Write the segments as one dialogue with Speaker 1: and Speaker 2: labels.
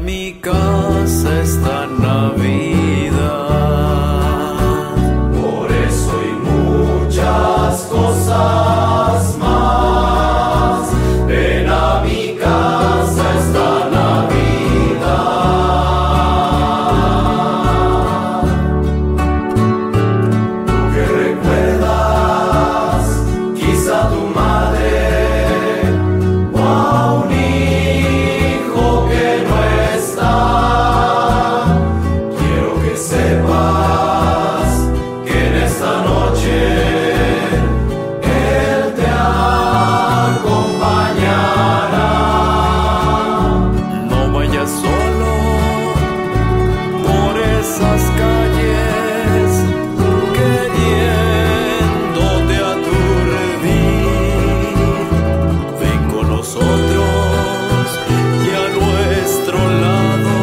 Speaker 1: Mi casa esta Navidad.
Speaker 2: Por eso y muchas cosas más, ven a mi casa esta Navidad. Tú que recuerdas quizá tu madre o a un hijo que no está, quiero que sepas que en esta noche Él te acompañará.
Speaker 1: No vayas solo por esas calles queriéndote aturdir. Ven con nosotros y a nuestro lado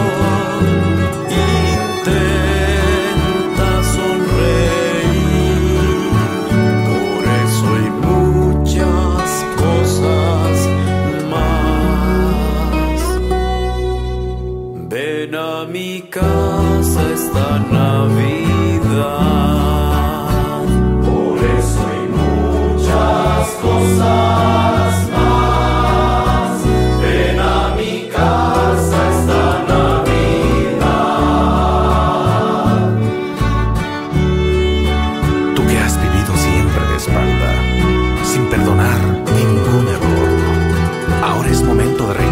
Speaker 1: intenta sonreír. Por eso hay muchas cosas más. Ven a mi casa esta Navidad.
Speaker 2: Por eso y muchas cosas más, ven a mi casa esta Navidad.
Speaker 3: Tú que has vivido siempre de espalda, sin perdonar ningún error, ahora es momento de reír.